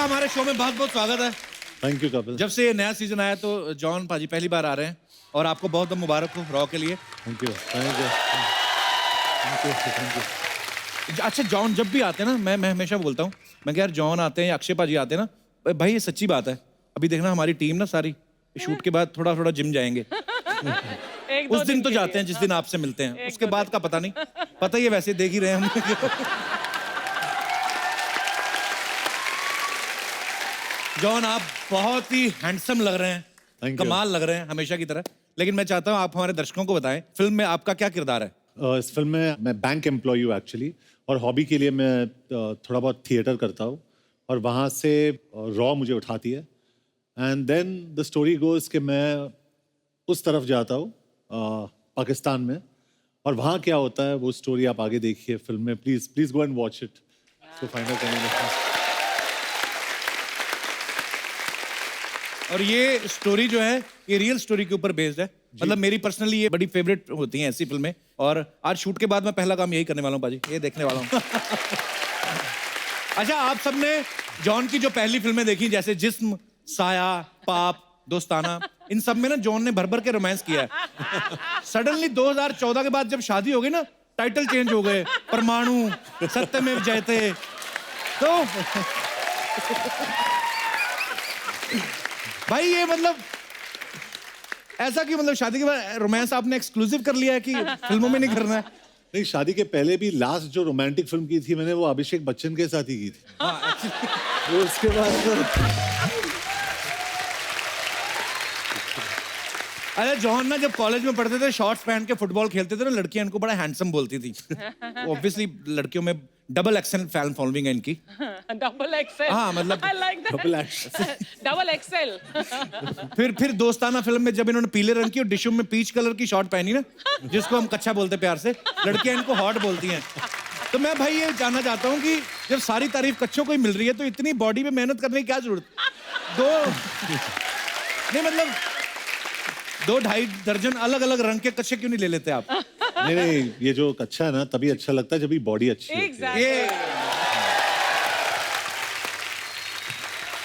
हमारे शो में बहुत बहुत स्वागत है। Thank you Kapil. जब से ये नया सीजन आया तो जॉन पाजी पहली बार आ रहे हैं और आपको बहुत बहुत मुबारक हो रॉ के लिए। Thank you thank you thank you. अच्छा जॉन जब भी आते हैं ना, मैं हमेशा बोलता हूँ, मैं कह यार जॉन आते हैं या अक्षय पाजी आते हैं ना, भाई ये सच्ची बात है। अभी देखना हमारी टीम ना सारी शूट के बाद थोड़ा थोड़ा जिम जाएंगे। उस दिन तो जाते हैं जिस दिन आपसे मिलते हैं, उसके बाद का पता नहीं। पता ही है, वैसे देख ही रहे हैं हम। जॉन आप बहुत ही हैंडसम लग रहे हैं, Thank you. कमाल लग रहे हैं हमेशा की तरह। लेकिन मैं चाहता हूँ आप हमारे दर्शकों को बताएं फिल्म में आपका क्या किरदार है। इस फिल्म में मैं बैंक एम्प्लॉय हूँ एक्चुअली, और हॉबी के लिए मैं थोड़ा बहुत थिएटर करता हूँ, और वहाँ से रॉ मुझे उठाती है। And then the story goes कि मैं उस तरफ जाता हूँ पाकिस्तान में, और वहाँ क्या होता है वो स्टोरी आप आगे देखिए फिल्म में। Please please go and watch it. तो फाइनल करेंगे। और ये स्टोरी जो है ये रियल स्टोरी के ऊपर बेस्ड है। मतलब मेरी पर्सनली ये बड़ी फेवरेट होती हैं ऐसी फिल्में, और आज शूट के बाद मैं पहला काम यही करने वाला हूँ पाजी, ये देखने वाला हूँ। अच्छा आप सबने जॉन की जो पहली फिल्में देखी, जैसे जिस्म, साया, पाप, दोस्ताना, इन सब में ना जॉन ने भर भर के रोमांस किया है। सडनली 2014 के बाद जब शादी हो गई ना, टाइटल चेंज हो गए, परमाणु, सत्यमेव जयते। तो भाई ये मतलब ऐसा कि मतलब शादी के बाद रोमांस आपने एक्सक्लूसिव कर लिया है कि फिल्मों में नहीं करना है? नहीं, शादी के पहले भी लास्ट जो रोमांटिक फिल्म की थी मैंने, वो अभिषेक बच्चन के साथ ही की थी। तो उसके बाद अरे जॉन ना जब कॉलेज में पढ़ते थे, शॉर्ट्स पहन के फुटबॉल खेलते थे ना, लड़कियां इनको बड़ा हैंडसम बोलती थी। ऑब्वियसली लड़कियों में डबल एक्सेल फैन फॉलोइंग है इनकी। Double XL. हाँ, मतलब I like that. Double action. Double XL. फिर दोस्ताना फिल्म में जब इन्होंने पीले रंग की और डिशुम में पीच कलर की शॉर्ट पहनी ना, जिसको हम कच्चा बोलते प्यार से, लड़कियां इनको हॉट बोलती हैं। तो मैं भाई ये जानना चाहता हूँ कि जब सारी तारीफ कच्चों को ही मिल रही है तो इतनी बॉडी में मेहनत करने की क्या जरूरत? नहीं मतलब 2-2.5 दर्जन अलग अलग रंग के कच्चे क्यों नहीं ले लेते आप? नहीं, ये जो अच्छा है ना तभी अच्छा लगता है जब भी बॉडी अच्छी होती है। Exactly. ये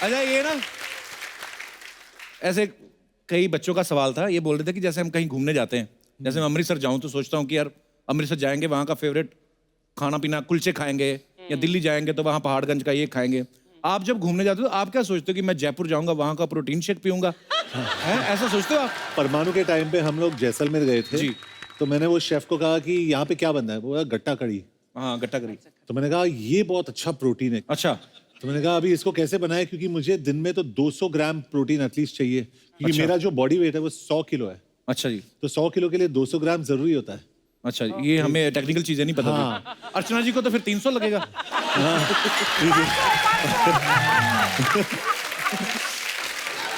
अच्छा ये ना ऐसे कई बच्चों का सवाल था, ये बोल रहे थे कि जैसे हम कहीं घूमने जाते हैं, जैसे मैं अमृतसर जाऊं तो सोचता हूँ कि यार अमृतसर जाएंगे वहाँ का फेवरेट खाना पीना कुलचे खाएंगे, या दिल्ली जाएंगे तो वहाँ पहाड़गंज का ये खाएंगे। आप जब घूमने जाते हो तो आप क्या सोचते हो कि मैं जयपुर जाऊंगा वहाँ का प्रोटीन शेक पीऊंगा? हैं ऐसा सोचते हो आप? परमाणु के टाइम पे हम लोग जैसलमेर गए थे जी। तो मैंने वो शेफ को कहा कि यहाँ पे क्या बनता है, वो बोला गट्टा कड़ी। हाँ गट्टा करी। तो मैंने कहा ये बहुत अच्छा प्रोटीन है। अच्छा तो मैंने कहा अभी इसको कैसे बनाए, क्योंकि मुझे दिन में तो 200 ग्राम प्रोटीन एटलीस्ट चाहिए, क्योंकि अच्छा। मेरा जो बॉडी वेट है वो 100 किलो है। अच्छा जी, तो 100 किलो के लिए 200 ग्राम जरूरी होता है। अच्छा ये हमें टेक्निकल चीजें नहीं पता थी। अर्चना जी को तो फिर 300 लगेगा।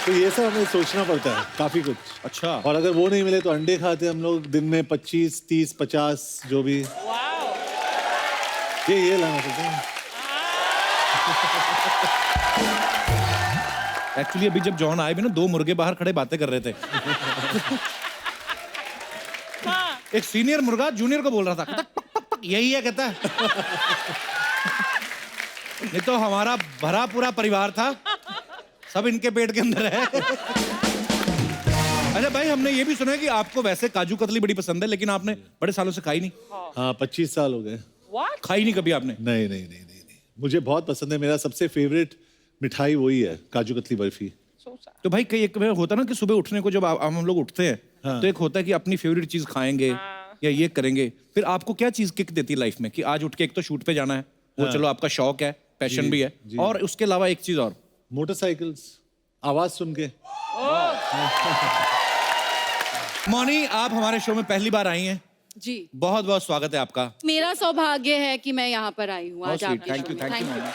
तो ये सब हमें सोचना पड़ता है काफी कुछ। अच्छा और अगर वो नहीं मिले तो अंडे खाते हम लोग दिन में 25, 30, 50 जो भी। ये लाना पड़ता है। एक्चुअली अभी जब जॉन आए भी ना, 2 मुर्गे बाहर खड़े बातें कर रहे थे। एक सीनियर मुर्गा जूनियर को बोल रहा था, पक, पक, पक, यही है कहता है। नहीं तो हमारा भरा पूरा परिवार था, सब इनके पेट के अंदर है। अच्छा भाई हमने ये भी सुना है कि आपको वैसे काजू कतली बड़ी पसंद है, लेकिन आपने बड़े सालों से खाई नहीं। हाँ 25 साल हो गए। What? खाई नहीं कभी आपने? नहीं नहीं नहीं नहीं नहीं, मुझे बहुत पसंद है। मेरा सबसे फेवरेट मिठाई वही है, काजू कतली बर्फी। So sad. तो भाई कई एक होता ना कि सुबह उठने को जब हम लोग उठते हैं, तो एक होता है कि अपनी फेवरेट चीज खाएंगे या ये करेंगे। फिर आपको क्या चीज किक देती है लाइफ में कि आज उठ के एक तो शूट पे जाना है, वो चलो आपका शौक है, पैशन भी है, और उसके अलावा एक चीज और? मोटरसाइकिल्स, आवाज सुन के। मौनी आप हमारे शो में पहली बार आई हैं, जी बहुत बहुत स्वागत है आपका। मेरा सौभाग्य है कि मैं यहाँ पर आई हूँ आज How sweet. आपके Thank शो you, में। thank you, Thank you. ma'am.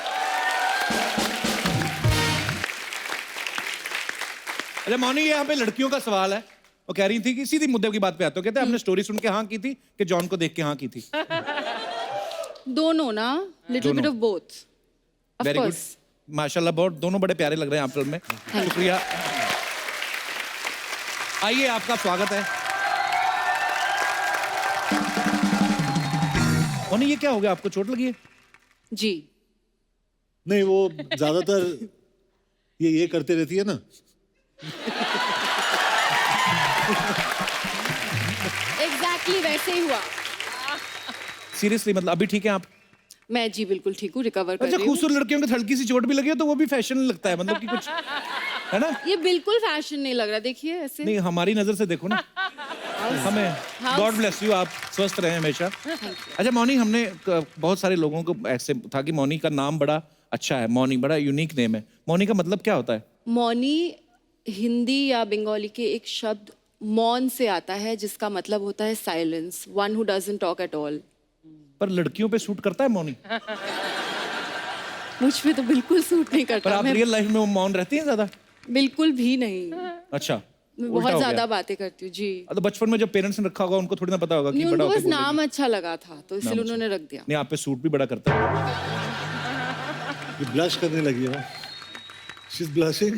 अच्छा मौनी यहाँ पे लड़कियों का सवाल है, वो कह रही थी कि सीधी मुद्दे की बात पे आते हो, कहते हैं हमने स्टोरी सुन के हाँ की थी कि जॉन को देख के हाँ की थी? दोनों ना, little bit of both. Of very good, course. माशाल्लाह बहुत दोनों बड़े प्यारे लग रहे हैं आप फिल्म में। शुक्रिया। आइए आपका स्वागत है। मौनी ये क्या हो गया, आपको चोट लगी है? जी नहीं, वो ज्यादातर ये करते रहती है ना, एग्जैक्टली वैसे ही हुआ। सीरियसली मतलब अभी ठीक है आप? मैं जी बिल्कुल ठीक हूँ, रिकवर कर अच्छा, रही हूँ। खूबसूरत लड़कियों को हल्की सी चोट भी लगी है तो वो भी फैशन लगता है, मतलब कि कुछ है ना? ये बिल्कुल फैशन नहीं लग रहा, देखिए ऐसे। नहीं, हमारी नजर से देखो ना, हमें गॉड ब्लेस यू, आप स्वस्थ रहें हमेशा। अच्छा मौनी, हमने बहुत सारे लोगों को ऐसे था कि मौनी का नाम बड़ा अच्छा है, मौनी बड़ा यूनिक नेम है। मौनी का मतलब क्या होता है? मौनी हिंदी या बंगाली के एक शब्द मौन से आता है, जिसका मतलब होता है silence, one who doesn't talk at all. पर लड़कियों पे सूट करता है मौनी? मुझ पे तो बिल्कुल सूट नहीं पर करता। आप मैं रियल लाइफ में वो मौन रहती हैं ज्यादा? बिल्कुल भी नहीं, अच्छा, मैं उल्टा बहुत हो ज्यादा गया। बातें करती हूँ जी। तो बचपन में जब पेरेंट्स ने रखा होगा उनको थोड़ी ना पता होगा कि नहीं, बड़ा उनको होके बस बोलेगी। नाम अच्छा लगा था तो इसलिए उन्होंने रख दिया। नहीं, आप पे सूट भी बड़ा करता है। ये ब्लश करने लगी है, शी इज ब्लशिंग।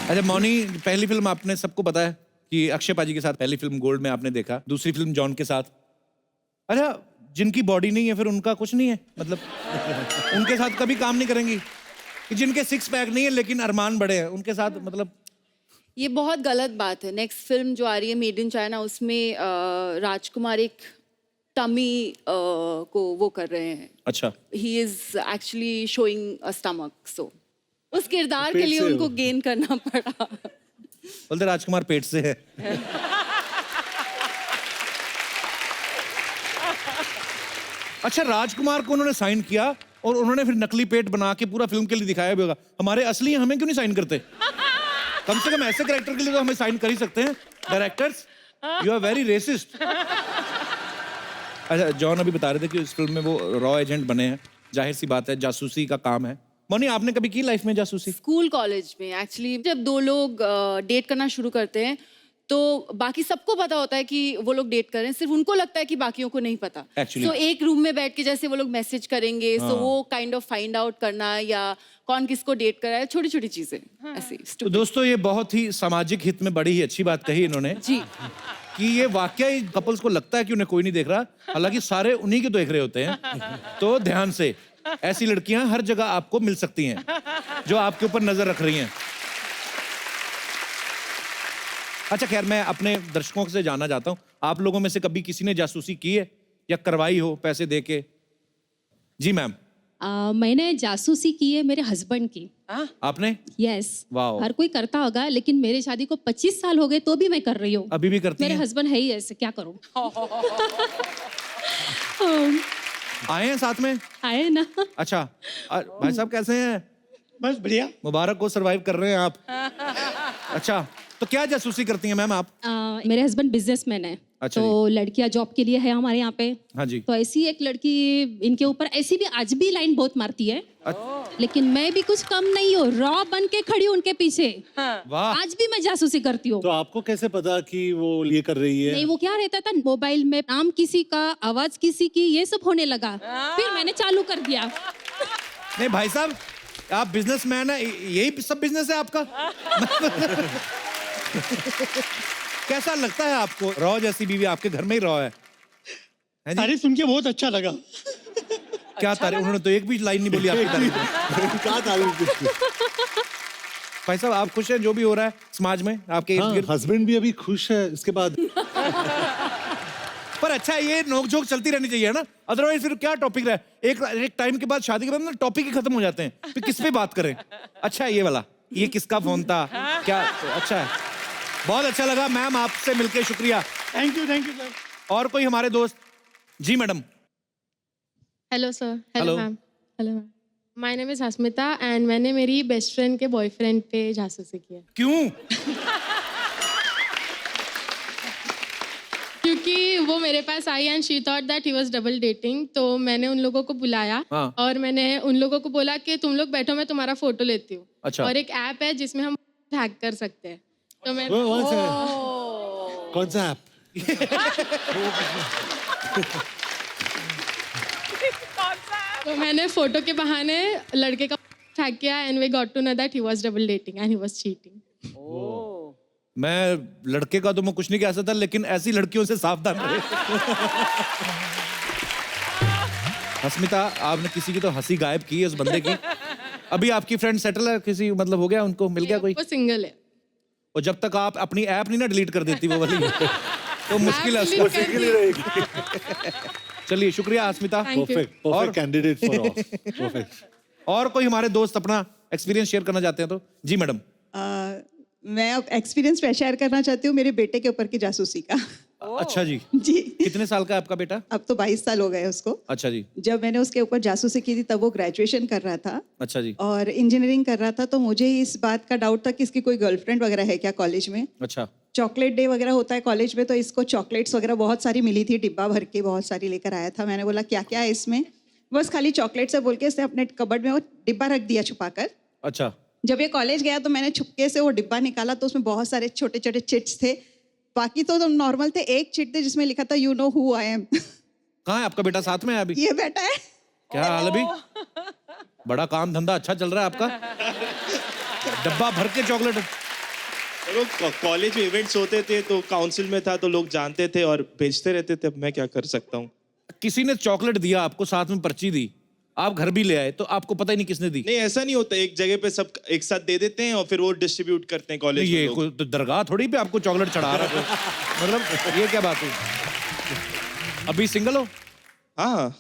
अच्छा मौनी, पहली फिल्म आपने सबको पता है कि अक्षय पाजी के साथ पहली फिल्म गोल्ड में आपने देखा, दूसरी फिल्म जॉन के साथ। अच्छा, जिनकी बॉडी नहीं है फिर उनका कुछ नहीं है, मतलब उनके साथ कभी काम नहीं करेंगी? कि जिनके सिक्स पैक नहीं है लेकिन अरमान बड़े हैं, उनके साथ मतलब? ये बहुत गलत बात है। नेक्स्ट फिल्म जो आ रही है मेड इन चाइना, उसमें राजकुमार एक टमी को वो कर रहे हैं। अच्छा, he is actually showing a stomach, so उस किरदार के पेट लिए से उनको हो। गेन करना पड़ा। बोलते राजकुमार पेट से है। अच्छा, राजकुमार को उन्होंने साइन किया और उन्होंने फिर नकली पेट बना के पूरा फिल्म के लिए दिखाया भी होगा। हमारे असली हमें क्यों नहीं साइन करते? कम से कम ऐसे कैरेक्टर के लिए तो हमें साइन कर ही सकते हैं। Directors, you are very racist. अच्छा, जॉन अभी बता रहे थे कि इस फिल्म में वो रॉ एजेंट बने हैं, जाहिर सी बात है जासूसी का काम है। मौनी, आपने कभी की लाइफ में जासूसी? स्कूल कॉलेज में एक्चुअली जब दो लोग डेट करना शुरू करते हैं तो बाकी सबको पता होता है कि वो लोग डेट कर रहे हैं, सिर्फ उनको लगता है कि बाकियों को नहीं पता। Actually. So, एक रूम में बैठ के जैसे वो लोग मैसेज करेंगे, सो वो काइंड ऑफ फाइंड आउट करना या कौन किसको डेट कर रहा है, छोटी छोटी चीजें ऐसी तो stupid। दोस्तों, ये बहुत ही सामाजिक हित में बड़ी ही अच्छी बात कही इन्होंने जी। कि ये वाकई कपल्स को लगता है कि उन्हें कोई नहीं देख रहा, हालांकि सारे उन्हीं के देख रहे होते हैं। तो ध्यान से, ऐसी लड़कियां हर जगह आपको मिल सकती हैं जो आपके ऊपर नजर रख रही हैं। अच्छा खैर, मैं अपने दर्शकों से जानना चाहता हूं, आप लोगों में से कभी किसी ने जासूसी की है या करवाई हो पैसे दे के? जी मैम। मैंने जासूसी की है मेरे हस्बैंड की। आपने? यस। वाओ। हर कोई करता होगा, लेकिन मेरे शादी को 25 साल हो गए तो भी मैं कर रही हूँ। अभी भी करती मेरे हैं? हस्बैंड है ही ऐसे, क्या करूँ। आए हैं साथ में? आए ना। अच्छा, भाई साहब कैसे हैं? बस बढ़िया। मुबारक हो, सरवाइव कर रहे हैं आप। अच्छा, तो क्या जासूसी करती हैं मैम आप? मेरे हस्बैंड बिजनेसमैन है। अच्छा तो लड़कियां जॉब के लिए है हमारे यहाँ पे। हाँ जी। तो ऐसी एक लड़की इनके ऊपर ऐसी भी आज भी लाइन बहुत मारती है, लेकिन मैं भी कुछ कम नहीं हूँ, रॉ बन के खड़ी हूँ उनके पीछे। वाह। आज भी मैं जासूसी करती हूँ। तो आपको कैसे पता कि वो ये कर रही है? नहीं, वो क्या रहता था, मोबाइल में नाम किसी का, आवाज किसी की, ये सब होने लगा। फिर मैंने चालू कर दिया। नहीं भाई साहब, आप बिजनेसमैन है, यही सब बिजनेस है आपका? कैसा लगता है आपको? रॉ जैसी बीवी आपके घर में ही रॉ है? हैं जी? तारीफ सुन के बहुत अच्छा लगा। क्या तारीफ? उन्होंने तो एक भी लाइन नहीं बोली आपकी तारीफ में। क्या तारीफ की? भाई साहब, आप खुश हैं जो भी हो रहा है समाज में आपके इर्द हाँ, गिर्द? हस्बैंड भी अभी खुश है इसके बाद। पर अच्छा, ये नोकझोंक चलती रहनी चाहिए ना, अदरवाइज फिर क्या टॉपिक रहे? एक टाइम के बाद, शादी के बाद ना टॉपिक ही खत्म हो जाते हैं, फिर किस पे बात करें? अच्छा, ये वाला, ये किसका फोन था क्या? अच्छा है, बहुत अच्छा लगा मैम आपसे मिलके, शुक्रिया। Thank you sir. और कोई हमारे दोस्त? जी madam. Hello sir. Hello. Hello ma'am. Hello ma'am. My name is Hasmita and मैंने मेरी बेस्ट फ्रेंड के बॉयफ्रेंड पे जासूसी किया, क्यों? क्योंकि वो मेरे पास आई and she thought that he was double dating. तो मैंने उन लोगों को बुलाया हाँ। और मैंने उन लोगों को बोला कि तुम लोग बैठो, मैं तुम्हारा फोटो लेती हूँ। अच्छा। और एक ऐप है जिसमें हम हैक कर सकते हैं। तो मैं वो कौन सा ऐप? तो मैंने फोटो के बहाने लड़के का हैक किया and we got to know that he was double dating and he was cheating. मैं लड़के का तो मैं कुछ नहीं कह सकता, लेकिन ऐसी लड़कियों से सावधान रहे। अस्मिता, आपने किसी की तो हंसी गायब की है उस बंदे की। अभी आपकी फ्रेंड सेटल है किसी, मतलब हो गया, उनको मिल गया कोई? वो सिंगल है। और जब तक आप अपनी ऐप नहीं ना डिलीट कर देती वो वाली तो मुश्किल है App उसको। delete कर दी। रहेगी। चलिए शुक्रिया अस्मिता। Thank you. परफेक्ट और? Perfect candidate for perfect. और कोई हमारे दोस्त अपना एक्सपीरियंस शेयर करना चाहते हैं तो? जी मैडम। मैं अब एक्सपीरियंस शेयर करना चाहती हूँ मेरे बेटे के ऊपर की जासूसी का। अच्छा जी। जी। कितने साल का है आपका बेटा? अब तो 22 साल हो गए उसको। अच्छा जी। जब मैंने उसके ऊपर जासूसी की थी तब वो ग्रेजुएशन कर रहा था अच्छा जी। और इंजीनियरिंग कर रहा था, तो मुझे इस बात का डाउट था कि इसकी कोई गर्लफ्रेंड वगैरह है क्या कॉलेज में। अच्छा। चॉकलेट डे वगैरह होता है कॉलेज में, तो इसको चॉकलेट्स वगैरह बहुत सारी मिली थी, डिब्बा भर के बहुत सारी लेकर आया था। मैंने बोला क्या क्या है इसमें, बस खाली चॉकलेट्स है बोल के इसने अपने कबर्ड में वो डिब्बा रख दिया छुपा कर। अच्छा। जब ये कॉलेज गया तो मैंने छुपके से वो डिब्बा निकाला तो उसमें बहुत सारे छोटे छोटे चिट्स थे। बाकी तो नॉर्मल थे, एक चिट थे जिसमें लिखा था you know who I am. कहाँ है आपका बेटा? साथ में है अभी? ये बेटा है। क्या हाल अभी? बड़ा काम धंधा अच्छा चल रहा है आपका। डब्बा भर के चॉकलेट। कॉलेज में इवेंट्स होते थे तो काउंसिल में था तो लोग जानते थे और भेजते रहते थे। अब मैं क्या कर सकता हूँ। किसी ने चॉकलेट दिया आपको, साथ में पर्ची दी, आप घर भी ले आए तो आपको पता ही नहीं किसने दी। नहीं ऐसा नहीं होता, एक जगह पे सब एक साथ दे देते हैं और फिर वो डिस्ट्रीब्यूट करते हैं कॉलेज में ये लोग। कोई तो दरगाह थोड़ी पे आपको चॉकलेट चढ़ा रहा है मतलब ये क्या बात है? अभी सिंगल हो? हाँ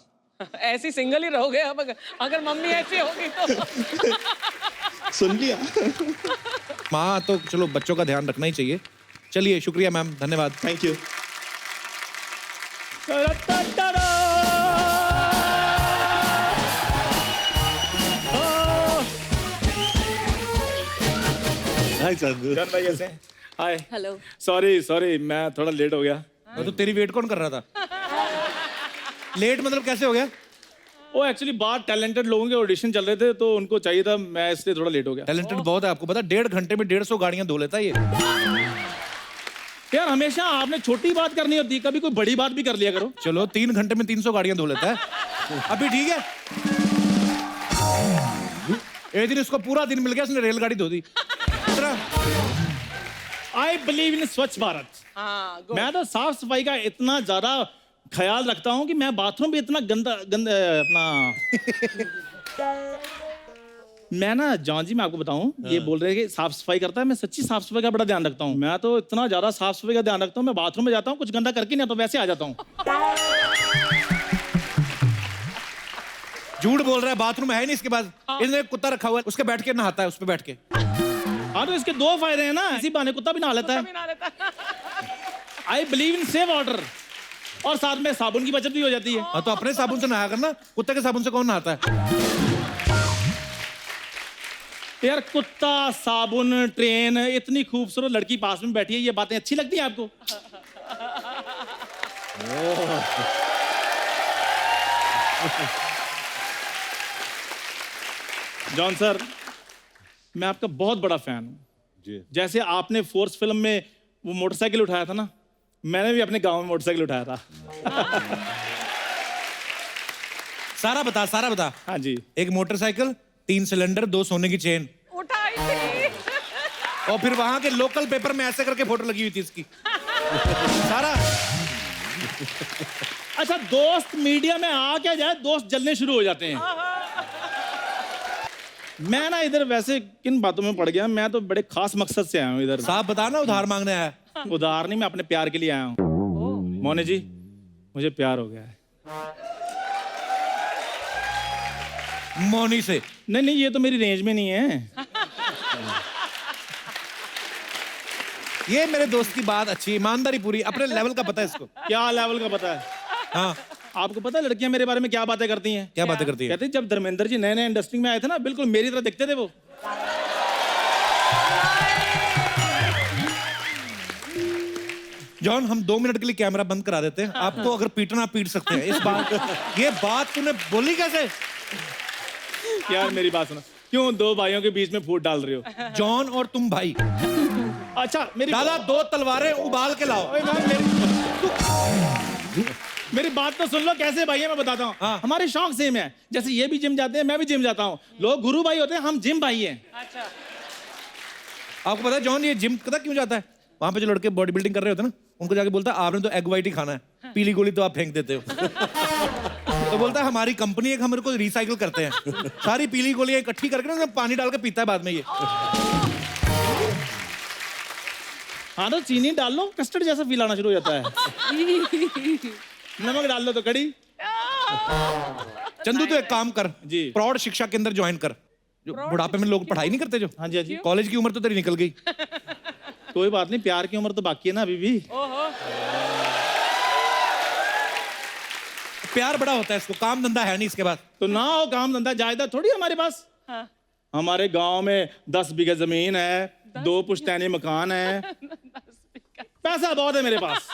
ऐसी सिंगल ही रहोगे अब अगर मम्मी ऐसी होगी तो। सुन लिया। माँ तो चलो बच्चों का ध्यान रखना ही चाहिए। चलिए शुक्रिया मैम, धन्यवाद। Thank you. हाय चंदू। जान भाई कैसे? हाय। हेलो। सॉरी मैं थोड़ा लेट हो गया। तो तेरी वेट कौन कर रहा था? लेट मतलब कैसे हो गया? वो एक्चुअली बाहर टैलेंटेड लोगों के ऑडिशन चल रहे थे तो उनको चाहिए था, मैं इसलिए थोड़ा लेट हो गया। टैलेंटेड बहुत है आपको पता, 1.5 घंटे में 150 गाड़ियां धो लेता है ये। यार हमेशा आपने छोटी बात करनी होती है, कभी कोई बड़ी बात भी कर लिया करो। चलो 3 घंटे में 300 गाड़ियां धो लेता है। अभी ठीक है। एक दिन इसको पूरा दिन मिल गया, इसने रेलगाड़ी धो दी। आई बिलीव इन स्वच्छ भारत। हाँ मैं तो साफ सफाई का इतना ज्यादा ख्याल रखता हूँ कि मैं बाथरूम भी इतना गंदा अपना मैं ना जॉन जी मैं आपको बताऊं, ये बोल रहे हैं कि साफ सफाई करता है, मैं सच्ची साफ सफाई का बड़ा ध्यान रखता हूँ। मैं तो इतना ज्यादा साफ सफाई का ध्यान रखता हूँ, मैं बाथरूम में जाता हूँ कुछ गंदा करके नहीं तो वैसे आ जाता हूँ। झूठ बोल रहा है, बाथरूम है ही नहीं इसके पास। इसने एक कुत्ता रखा हुआ है, उसके बैठ के नहाता है, उस पे बैठ के। हाँ तो इसके 2 फायदे हैं ना, इसी बहाने कुत्ता भी नहा लेता है। I believe in save water, और साथ में साबुन की बचत भी हो जाती है। हाँ तो अपने साबुन से नहाया करना, कुत्ते के साबुन से कौन नहाता है? यार कुत्ता, साबुन, ट्रेन, इतनी खूबसूरत लड़की पास में बैठी है, ये बातें अच्छी लगती हैं आपको? जॉन सर, मैं आपका बहुत बड़ा फैन हूँ। जी। जैसे आपने फोर्स फिल्म में वो मोटरसाइकिल उठाया था ना, मैंने भी अपने गांव में मोटरसाइकिल उठाया था। सारा बता। हाँ जी। एक मोटरसाइकिल, 3 सिलेंडर, 2 सोने की चेन, उठाई थी। और फिर वहां के लोकल पेपर में ऐसे करके फोटो लगी हुई थी इसकी। सारा। अच्छा दोस्त मीडिया में आ क्या जाए, दोस्त जलने शुरू हो जाते हैं। मैं ना इधर वैसे किन बातों में पड़ गया, मैं तो बड़े खास मकसद से आया हूँ इधर। साहब बता ना, उधार मांगने आया है। उधार नहीं, मैं अपने प्यार के लिए आया हूँ। मोने जी मुझे प्यार हो गया है। मोनी से? नहीं ये तो मेरी रेंज में नहीं है। ये मेरे दोस्त की बात अच्छी, ईमानदारी पूरी, अपने लेवल का पता है इसको। क्या लेवल का पता है? हाँ। आपको पता है लड़कियां मेरे बारे में क्या बातें करती हैं? क्या बातें करती है? कहते हैं जब धर्मेंद्र जी नए इंडस्ट्री में आए थे ना, बिल्कुल मेरी तरह दिखते थे वो। जॉन, हम 2 मिनट के लिए कैमरा बंद करा देते हैं। आपको अगर पीटना आप पीट सकते हैं। इस बात, ये बात तूने बोली कैसे? यार मेरी बात सुनो, क्यों 2 भाइयों के बीच में फूट डाल रहे हो? जॉन और तुम भाई। अच्छा मेरी दादा 2 तलवारें उबाल के लाओ। ओए मैम, मेरी बात तो सुन लो, कैसे भाई है मैं बताता हूँ। हाँ। हमारे शौक सेम है, जैसे ये भी जिम जाते हैं, मैं भी जिम जाता हूँ। लोग गुरु भाई होते हैं, हम जिम भाई हैं। अच्छा। आपको पता है जॉन ये जिम पता क्यों जाता है? वहां पे जो लड़के बॉडी बिल्डिंग कर रहे होते हैं ना, उनको जाके बोलता है आपने तो एग वाइट ही खाना है, पीली गोली तो आप फेंक देते हो। तो बोलता है हमारी कंपनी है, हम मेरे को रिसाइकिल करते हैं। सारी पीली गोलियां इकट्ठी करके ना पानी डाल के पीता है बाद में ये। हाँ तो चीनी डाल लो, कस्टर्ड जैसा फील आना शुरू हो जाता है। नमक डाल लो तो कड़ी। चंदू तो एक काम कर जी। प्रौढ़ शिक्षा केंद्र ज्वाइन कर, जो बुढ़ापे में लोग पढ़ाई नहीं करते जो। हाँ जी, हाँ जी। कॉलेज की उम्र तो तेरी निकल गई। कोई बात नहीं, प्यार की उम्र तो बाकी है ना अभी भी। प्यार बड़ा होता है, इसको काम धंधा है नहीं इसके बाद। तो ना हो काम धंधा, जायदाद थोड़ी हमारे पास। हमारे गांव में 10 बीघा जमीन है, 2 पुश्तैनी मकान है, पैसा बहुत है मेरे पास।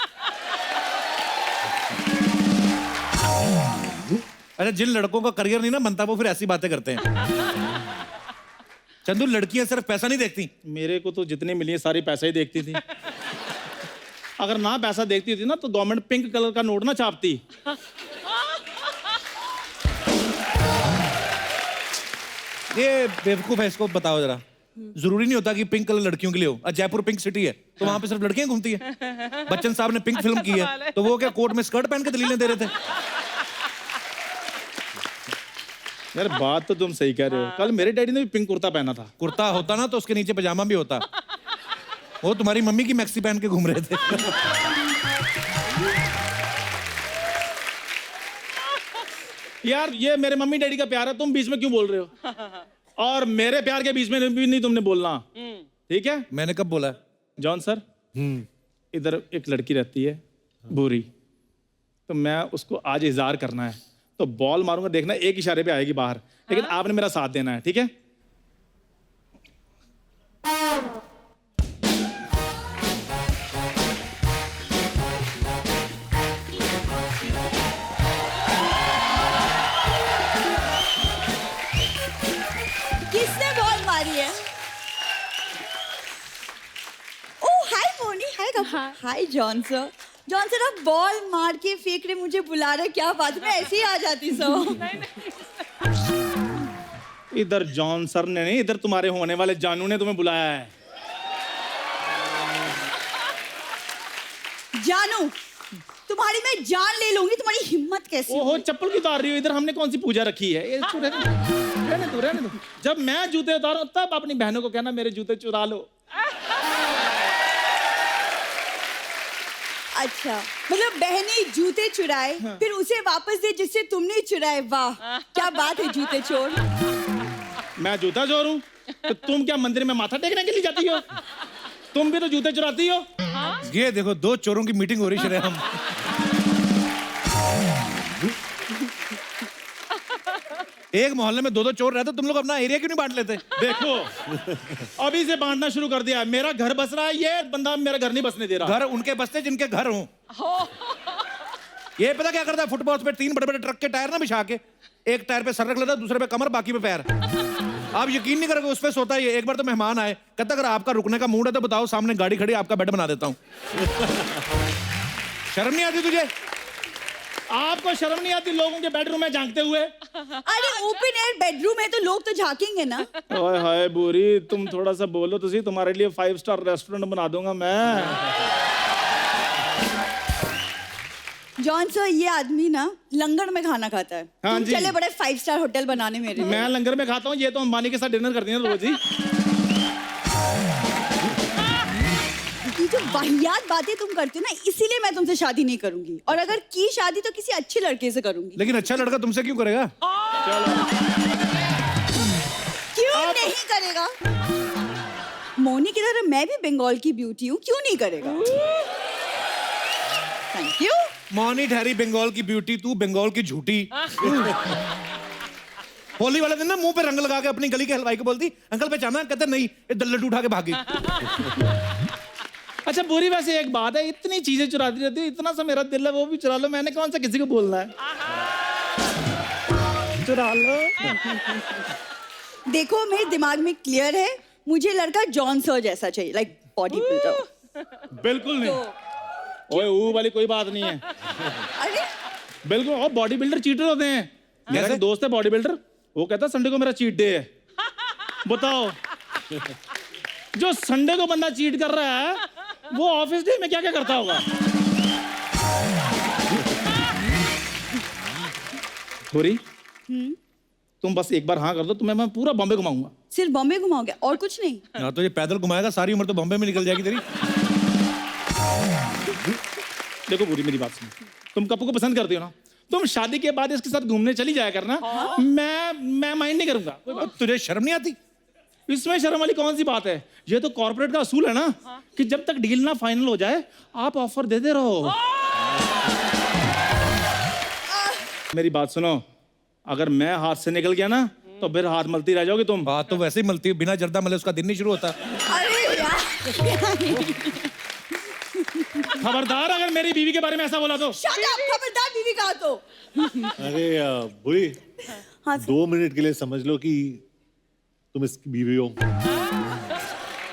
अरे जिन लड़कों का करियर नहीं ना बनता वो फिर ऐसी बातें करते हैं। चंदू लड़कियां सिर्फ पैसा नहीं देखती। मेरे को तो जितनी मिली है सारी पैसा ही देखती थी। अगर ना पैसा देखती थी ना तो गवर्नमेंट पिंक कलर का नोट ना छापती। ये बेवकूफ है, इसको बताओ जरा। जरूरी नहीं होता कि पिंक कलर लड़कियों के लिए हो। जयपुर पिंक सिटी है तो वहां पे सिर्फ लड़कियां घूमती है। बच्चन साहब ने पिंक फिल्म की है तो वो क्या कोर्ट में स्कर्ट पहन के दलीलें दे रहे थे। यार बात तो तुम सही कह रहे हो। कल मेरे डैडी ने भी पिंक कुर्ता पहना था। कुर्ता होता ना तो उसके नीचे पजामा भी होता। वो तुम्हारी मम्मी की मैक्सी पहन के घूम रहे थे। यार ये मेरे मम्मी डैडी का प्यार है, तुम बीच में क्यों बोल रहे हो? और मेरे प्यार के बीच में भी नहीं तुमने बोलना, ठीक है? मैंने कब बोला? जॉन सर, इधर एक लड़की रहती है बुरी, तो मैं उसको आज इजहार करना है तो बॉल मारूंगा, देखना एक इशारे पे आएगी बाहर, लेकिन आपने मेरा साथ देना है, ठीक है? किसने बॉल मारी है? ओह हाय मोनी, हाय हाय जॉन सर। जॉन सर आप बॉल मार के फेंक रहे, मुझे बुला रहे, क्या बात, मैं ऐसे ही आ जाती सर। इधर जॉन सर ने नहीं, इधर तुम्हारे होने वाले जानू ने तुम्हें बुलाया है। जानू, तुम्हारी मैं जान ले लूंगी, तुम्हारी हिम्मत कैसी? ओहो चप्पल क्यों उतार रही हो? इधर हमने कौन सी पूजा रखी है? ये रहने दो, रहने दो। जब मैं जूते उतारूं तब अपनी बहनों को कहना मेरे जूते चुरा लो। अच्छा, मतलब बहने जूते चुराए फिर उसे वापस दे जिससे तुमने चुराए। वाह क्या बात है जूते चोर। मैं जूता चोर हूं तो तुम क्या मंदिर में माथा टेकने के लिए जाती हो? तुम भी तो जूते चुराती हो। ये देखो 2 चोरों की मीटिंग हो रही है। हम एक मोहल्ले में 2-2 चोर रहते, तुम लोग अपना एरिया क्यों नहीं बांट लेते? देखो अभी से बांटना शुरू कर दिया। मेरा घर बस रहा है, ये बंदा मेरा घर नहीं बसने दे रहा। घर उनके बसते जिनके घर हों। ये पता क्या करता है? फुटपाथ पे 3 बड़े-बड़े ट्रक के टायर ना बिछा के, एक टायर पे सर रख लेता, दूसरे पे कमर, बाकी पे पैर। आप यकीन नहीं करोगे, उस पे सोता है। एक बार तो मेहमान आए, कहता अगर आपका रुकने का मूड है तो बताओ, सामने गाड़ी खड़ी, आपका बेड बना देता हूँ। शर्म नहीं आती तुझे? आपको शर्म नहीं आती लोगों के बेडरूम में झांकते हुए? अरे ओपन एयर बेडरूम है तो लोग तो झांकेंगे ना। ओए हाय बुरी, तुम थोड़ा सा बोलो तो सही, तुम्हारे लिए 5 स्टार रेस्टोरेंट बना दूंगा मैं। जॉन सर ये आदमी ना लंगर में खाना खाता है। हाँ तुम जी। चले बड़े 5 स्टार होटल बनाने मेरे लिए। मैं लंगर में खाता हूँ, ये तो अंबानी के साथ डिनर करती है रोज ही। ये जो वाहियात बातें तुम करते हो ना, इसीलिए मैं तुमसे शादी नहीं करूंगी, और अगर की शादी तो किसी अच्छे लड़के से करूंगी। लेकिन अच्छा लड़का तुमसे क्यों करेगा? क्यों नहीं करेगा? मोनी की तरह मैं भी बंगाल की ब्यूटी हूँ, क्यों नहीं करेगा? Thank you. मौनी ठहरी बंगाल की ब्यूटी, तू बंगाल की झूठी। होली वाले दिन ना मुंह पे रंग लगा के अपनी गली के हलवाई को बोलती, अंकल पहचाना? कहते नहीं, ये लड्डू उठा के भागी। अच्छा बुरी, वैसे एक बात है, इतनी चीजें चुराती रहती है, इतना सा मेरा दिल है वो भी चुरा लो। मैंने कौन सा किसी को बोलना है? चुरा लो। देखो मेरे दिमाग में क्लियर है, मुझे लड़का जॉन सर जैसा चाहिए, लाइक बॉडी बिल्डर। बिल्कुल नहीं। ओए वो वाली कोई बात नहीं है। अरे बिल्कुल, और बॉडी बिल्डर चीटर होते हैं। मेरा एक दोस्त है बॉडी बिल्डर, वो कहता संडे को मेरा चीट डे है। बताओ, जो संडे को बंदा चीट कर रहा है वो ऑफिस डे में क्या क्या करता होगा? छोरी तुम बस एक बार हाँ कर दो, तुम्हें मैं पूरा बॉम्बे घुमाऊंगा। सिर्फ बॉम्बे घुमाओगे और कुछ नहीं? हाँ तो ये पैदल घुमाएगा, सारी उम्र तो बॉम्बे में निकल जाएगी तेरी। देखो पूरी मेरी बात सुनो, तुम कपू को पसंद करती हो ना, तुम शादी के बाद इसके साथ घूमने चली जाया करना। मैं माइंड नहीं करूंगा। तुझे शर्म नहीं आती? इसमें शर्म वाली कौन सी बात है? ये तो कॉर्पोरेट का असूल है ना कि जब तक डील ना फाइनल हो जाए आप ऑफर देते रहो। मेरी बात सुनो, अगर मैं हाथ से निकल गया ना तो फिर हाथ मलती रह जाओगी तुम। बात तो वैसे ही मलती है, बिना जर्दा मले उसका दिन नहीं शुरू होता। अरे यार खबरदार अगर मेरी बीवी के बारे में ऐसा बोला तो। शट अप, खबरदार बीवी कहा तो। अरे बुरी, हाँ 2 मिनट के लिए समझ लो कि तुम इसकी बीवी हो।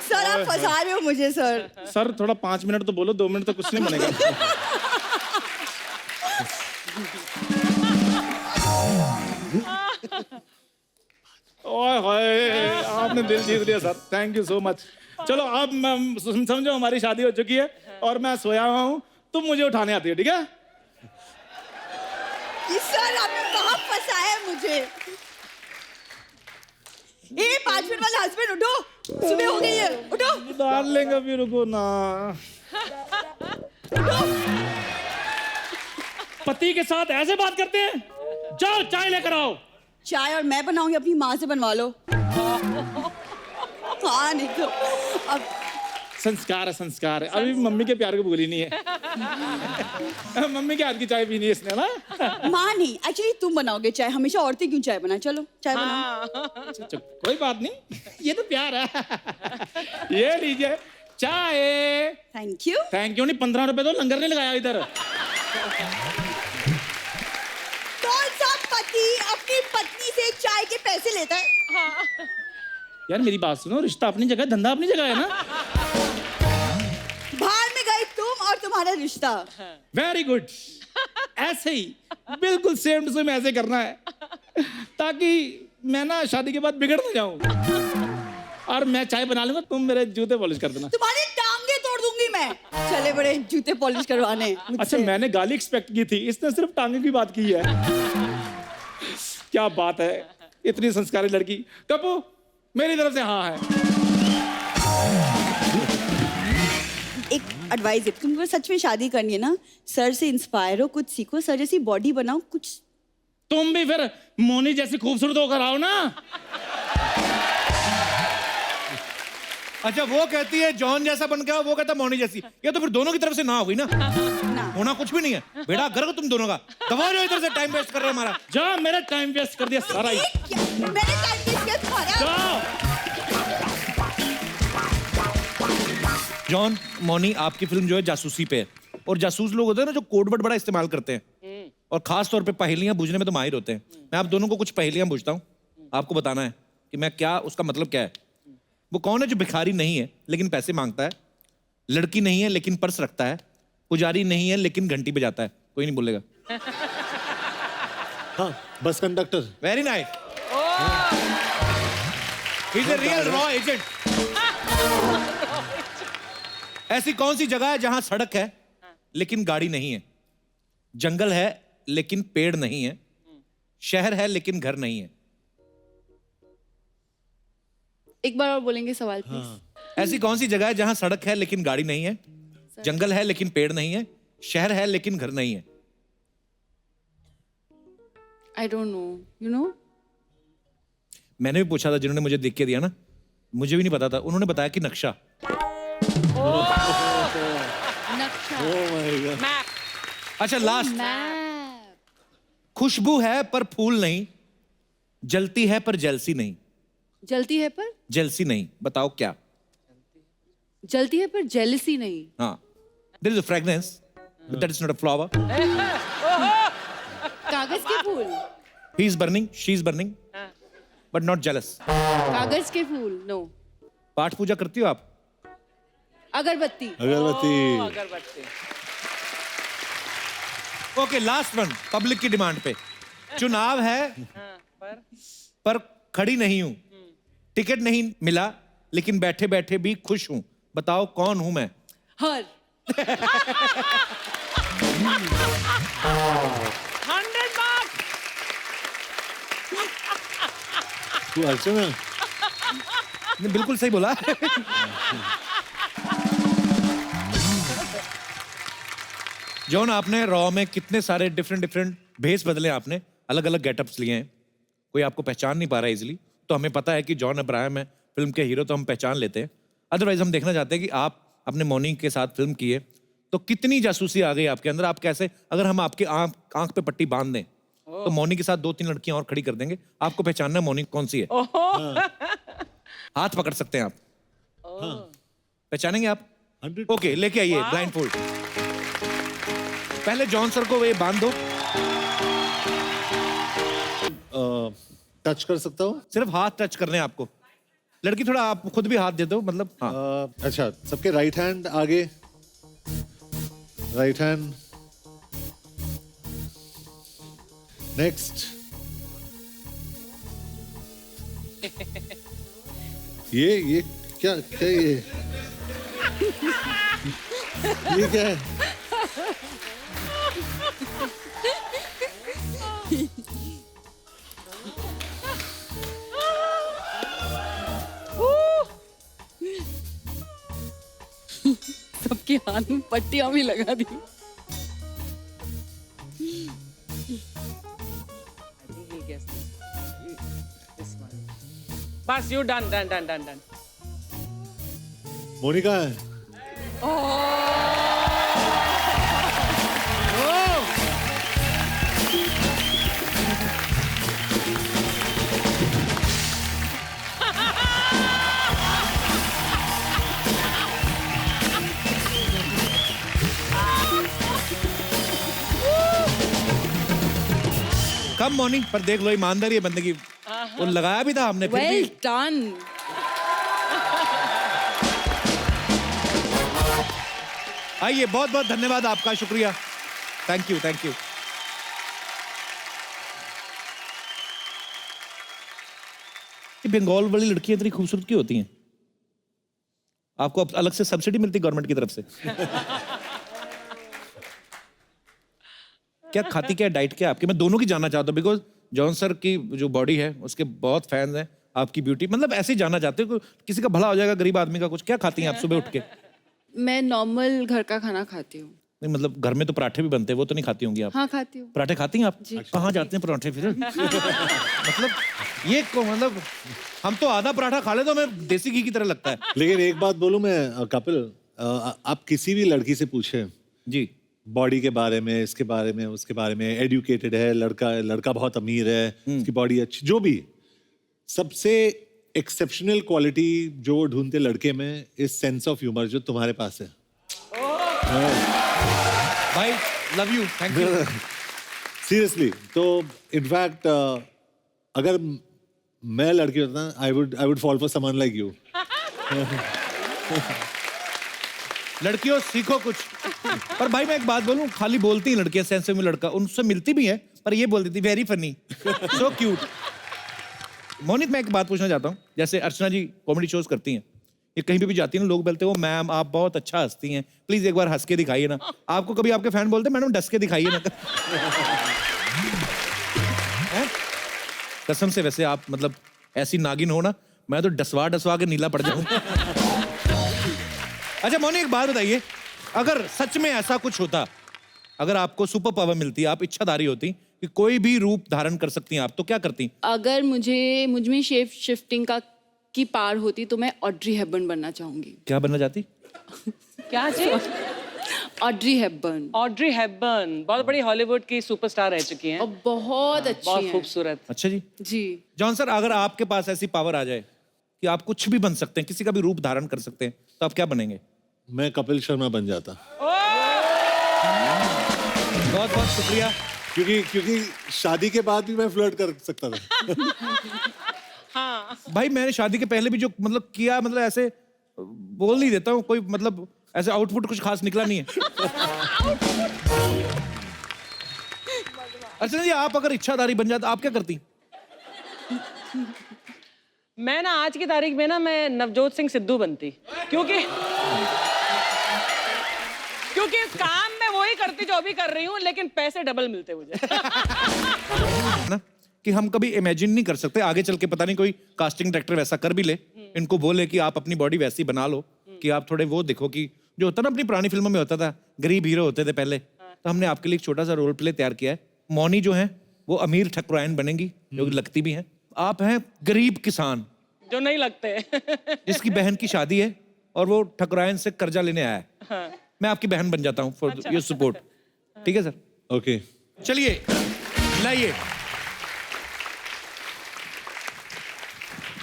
सर आप फंसा रहे हो मुझे सर। सर थोड़ा 5 मिनट तो बोलो, 2 मिनट तो कुछ नहीं बनेगा। ओए होए, आपने दिल जीत लिया sir, thank you so much. चलो अब समझो हमारी शादी हो चुकी है और मैं सोया हुआ हूँ, तुम मुझे उठाने आती हो, ठीक है? सर आपने कहाँ फंसाया है मुझे? 5 मिनट वाला हस्बैंड उठो, सुबह हो गई है, उठो। डार्लिंग अभी रुको ना। पति के साथ ऐसे बात करते हैं? जाओ चाय लेकर आओ। चाय और मैं बनाऊंगी, अपनी माँ से बनवा लो। हाँ नहीं तो अब संस्कार है, संस्कार है। अभी मम्मी के प्यार को भूली नहीं है। मम्मी के हाथ की चाय पीनी है इसने ना। माँ नहीं, एक्चुअली तुम बनाओगे चाय, हमेशा औरतें क्यों चाय बनाए? चलो चाय बनाओ। कोई बात नहीं, ये तो प्यार है। ये लीजिए चाय। Thank you. थैंक यू नहीं, 15 रुपए तो लंगर ने लगाया इधर। कौन सा पति अपनी पत्नी से चाय के पैसे लेता है? यार मेरी बात सुनो, रिश्ता अपनी जगह, धंधा अपनी जगह है ना। बाहर में गई तुम और तुम्हारा रिश्ता। वेरी गुड, ऐसे ही बिल्कुल सेम टू सेम ऐसे करना है ताकि मैं ना शादी के बाद बिगड़ ना जाऊं। और मैं चाय बना लूंगा, तुम मेरे जूते पॉलिश कर देना। तुम्हारी टांगे तोड़ दूंगी मैं। चले बड़े जूते पॉलिश करवाने मुझसे। अच्छा मैंने गाली एक्सपेक्ट की थी, इसने सिर्फ टांगे की बात की है। क्या बात है, इतनी संस्कारी लड़की। कपू मेरी तरफ से हाँ है। एक एडवाइस है, तुमको सच में शादी करनी है ना, सर से इंस्पायर हो, कुछ सीखो, सर जैसी बॉडी बनाओ कुछ। तुम भी फिर मोनी जैसी खूबसूरत होकर आओ ना। अच्छा वो कहती है जॉन जैसा बन गया, वो कहता मोनी जैसी। ये तो फिर दोनों की तरफ से ना हुई ना। होना कुछ भी नहीं है, बेड़ा गर्व तुम दोनों का। दबा जो इधर से, टाइम वेस्ट कर रहे हो हमारा। जा, मेरा टाइम वेस्ट कर दिया सारा ही। मैंने टाइम वेस्ट किया तुम्हारा। जॉन, मोनी आपकी फिल्म जो है जासूसी पे है, और जासूस लोग होते हैं ना जो कोडवर्ड बड़ा इस्तेमाल करते हैं और खास तौर पे पहेलियां बूझने में तो माहिर होते हैं। मैं आप दोनों को कुछ पहेलियां पूछता हूँ, आपको बताना है कि मैं क्या, उसका मतलब क्या है। वो कौन है जो भिखारी नहीं है लेकिन पैसे मांगता है, लड़की नहीं है लेकिन पर्स रखता है, पुजारी नहीं है लेकिन घंटी बजाता है? कोई नहीं बोलेगा। हाँ, bus conductor. Very nice. He is a real raw agent. ऐसी कौन सी जगह है जहां सड़क है लेकिन गाड़ी नहीं है, जंगल है लेकिन पेड़ नहीं है, शहर है लेकिन घर नहीं है? एक बार और बोलेंगे सवाल प्लीज। ऐसी कौन सी जगह है जहां सड़क है लेकिन गाड़ी नहीं है, जंगल है लेकिन पेड़ नहीं है, शहर है लेकिन घर नहीं है? I don't know, you know. मैंने भी पूछा था, जिन्होंने मुझे देख के दिया ना, मुझे भी नहीं पता था, उन्होंने बताया कि नक्शा। अच्छा लास्ट। खुशबू है पर फूल नहीं, जलती है पर जेलसी नहीं। जलती है पर जेलसी नहीं, बताओ क्या? जलती है पर जेलसी नहीं। हाँ, there is a fragrance but that is not a flower. कागज के फूल। He is burning, she is burning but not jealous. कागज के फूल, नो। पाठ पूजा करती हो आप? अगरबत्ती। अगरबत्ती। ओके, लास्ट वन, पब्लिक की डिमांड पे। चुनाव है पर खड़ी नहीं हूं, टिकट नहीं मिला लेकिन बैठे बैठे भी खुश हूं, बताओ कौन हूं मैं? हर 100 मार्क्स। तू अर्चना नहीं, बिल्कुल सही बोला। जॉन, आपने रॉ में कितने सारे डिफरेंट भेस बदले, आपने अलग अलग गेटअप्स लिए हैं, कोई आपको पहचान नहीं पा रहा है इजिली। तो हमें पता है कि जॉन अब्राहम है फिल्म के हीरो, तो हम पहचान लेते हैं। अदरवाइज हम देखना चाहते हैं कि आप अपने मौनी के साथ फिल्म किए तो कितनी जासूसी आ गई आपके अंदर। आप कैसे, अगर हम आपके आंख पे पट्टी बांध दें तो मौनी के साथ 2-3 लड़कियां और खड़ी कर देंगे, आपको पहचानना मौनी कौन सी है। हाथ पकड़ सकते हैं आप, पहचानेंगे आप? 100। ओके, लेके आइए ब्लाइंड फोल्ड। पहले जॉन सर को ये बांध दो। टच कर सकता हूँ? सिर्फ हाथ टच करने हैं आपको। लड़की थोड़ा आप खुद भी हाथ दे दो, मतलब हाँ। अच्छा, सबके राइट हैंड आगे, राइट हैंड नेक्स्ट। ये क्या क्या ये क्या है? सबके हाथ में पट्टियां भी लगा दी। बस you done done done done done. Monica है। कम मॉर्निंग पर देख लो, ईमानदारी है बंदे की। वो लगाया भी था हमने फिर वेल भी। डन। आइए, बहुत बहुत धन्यवाद आपका, शुक्रिया, thank you thank you. Bengal वाली लड़कियां इतनी खूबसूरत क्यों होती हैं? आपको अलग से सब्सिडी मिलती गवर्नमेंट की तरफ से? क्या खाती, क्या डाइट क्या आपकी? मैं दोनों की जानना चाहता हूँ, बिकॉज जॉन सर की जो बॉडी है उसके बहुत फैंस हैं, आपकी ब्यूटी, मतलब ऐसे ही जानना चाहते हो किसी का भला हो जाएगा, गरीब आदमी का कुछ। क्या खाती हैं आप सुबह उठ के? मैं नॉर्मल घर का खाना खाती हूँ। नहीं, मतलब घर में तो पराठे भी बनते हैं, वो तो नहीं खाती होंगी आप? हाँ, खाती हूँ। पराठे खाती हैं आप? कहाँ जाते हैं पराठे फिर? मतलब ये को, मतलब हम तो आधा पराठा खा ले तो हमें देसी घी की तरह लगता है। लेकिन एक बात बोलूं मैं कपिल, आप किसी भी लड़की से पूछे जी, बॉडी के बारे में, इसके बारे में, उसके बारे में, एडुकेटेड है लड़का बहुत अमीर है, उसकी बॉडी अच्छी, जो भी, सबसे एक्सेप्शनल क्वालिटी जो वो ढूंढते लड़के में इज सेंस ऑफ ह्यूमर, जो तुम्हारे पास है। भाई love you, thank you. Seriously, तो इनफैक्ट अगर मैं लड़की होता ना, I would fall for someone like you. लड़कियों सीखो कुछ। पर भाई मैं एक बात बोलूं, खाली बोलती हैं लड़कियां, सेंस में लड़का उनसे मिलती भी है, पर ये बोलती थी very funny, so cute. Monit, मैं एक बात पूछना चाहता हूँ, जैसे अर्चना जी कॉमेडी शोज करती हैं, ये कहीं पे भी जाती है ना, लोग बोलते हैं, मैम आप बहुत अच्छा हंसती हैं, प्लीज एक बार हंस के दिखाइए ना। आपको कभी आपके फैन बोलते हैं मैडम डस के दिखाइए ना? कसम से, वैसे आप मतलब ऐसी नागिन हो ना, मैं तो डसवा के नीला पड़ जाऊं। अच्छा मोनी, एक बात बताइए, अगर सच में ऐसा कुछ होता, अगर आपको सुपर पावर मिलती, आप इच्छाधारी होती कि कोई भी रूप धारण कर सकती हैं आप, तो क्या करती? अगर मुझ में शेप शिफ्टिंग की पार होती तो मैं ऑड्री हेपबर्न बनना चाहूंगी। क्या बनना चाहती? क्या चीज? Audrey Hepburn. ऑड्री हेपबर्न बहुत बड़ी हॉलीवुड की सुपरस्टार रह चुकी हैं और बहुत अच्छी बहुत हैं। खूबसूरत। अच्छा जी। जी। जॉन सर, अगर आपके पास ऐसी पावर आ जाए कि आप कुछ भी बन सकते हैं, किसी का भी रूप धारण कर सकते हैं, तो आप क्या बनेंगे? मैं कपिल शर्मा बन जाता। बहुत बहुत शुक्रिया। क्योंकि शादी के बाद भी मैं फ्लर्ट कर सकता था। हाँ। भाई मैंने शादी के पहले भी जो मतलब किया, मतलब ऐसे बोल नहीं देता हूँ, कोई मतलब ऐसे आउटपुट कुछ खास निकला नहीं है। अच्छा जी, आप अगर इच्छाधारी बन जाते आप क्या करती? मैं ना आज की तारीख में ना मैं नवजोत सिंह सिद्धू बनती, क्योंकि काम मैं वही करती जो अभी कर रही हूँ, लेकिन पैसे डबल मिलते मुझे। ना कि हम कभी इमेजिन नहीं कर सकते आगे चल के पता नहीं कोई कास्टिंग डायरेक्टर वैसा कर भी ले, इनको बोले कि आप अपनी बॉडी वैसी बना लो कि आप थोड़े वो देखो कि जो होता ना अपनी पुरानी फिल्मों में होता था, गरीब हीरो होते थे पहले, तो हमने आपके लिए एक छोटा सा रोल प्ले तैयार किया है। मौनी जो है वो अमीर ठकुराइन बनेंगी, जो कि लगती भी हैं। आप हैं गरीब किसान जो नहीं लगते। जिसकी बहन की शादी है और वो ठकुराइन से कर्जा लेने आया है। हाँ। मैं आपकी बहन बन जाता हूँ फॉर योर सपोर्ट। ठीक है सर? ओके। चलिए लाइए,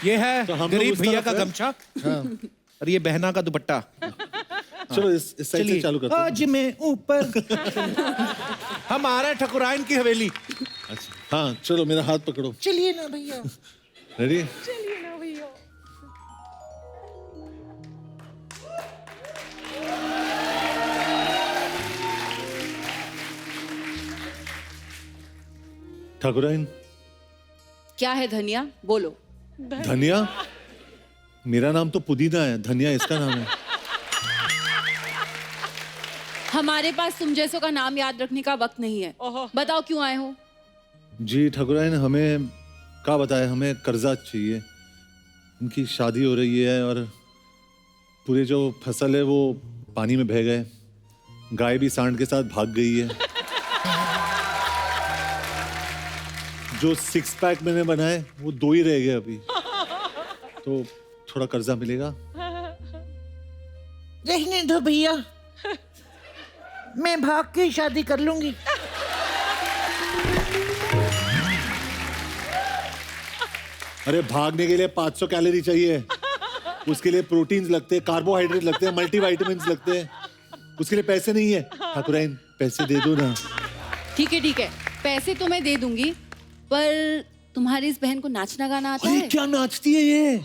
ये है तो हम लोग गरीब उस भैया तरफ का हैं? गमछा और ये बहना का दुपट्टा। चलो इस साइड से चालू करते हैं। आज मैं ऊपर हम आ रहे हैं ठकुराइन की हवेली। अच्छा हाँ चलो मेरा हाथ पकड़ो। चलिए ना भैया। रेडी? चलिए ना भैया। ठाकुराइन। क्या है धनिया, बोलो। धनिया? मेरा नाम तो पुदीना है, धनिया इसका नाम है। हमारे पास तुम जैसों का नाम याद रखने का वक्त नहीं है। बताओ क्यों आए हो? जी ठाकुराइन, हमें क्या बताए, हमें कर्जा चाहिए। उनकी शादी हो रही है और पूरे जो फसल है वो पानी में बह गए, गाय भी सांड के साथ भाग गई है। जो 6 पैक मैंने बनाए वो 2 ही रह गए अभी, तो थोड़ा कर्जा मिलेगा? रहने दो भैया, मैं भाग के शादी कर लूंगी। अरे भागने के लिए 500 कैलोरी चाहिए, उसके लिए प्रोटीन्स लगते हैं, कार्बोहाइड्रेट लगते हैं, मल्टीविटामिन्स लगते हैं, उसके लिए पैसे नहीं है। ठाकुराइन पैसे दे दो ना। ठीक है, पैसे तो मैं दे दूंगी, पर तुम्हारी इस बहन को नाचना गाना आता है? क्या नाचती है ये?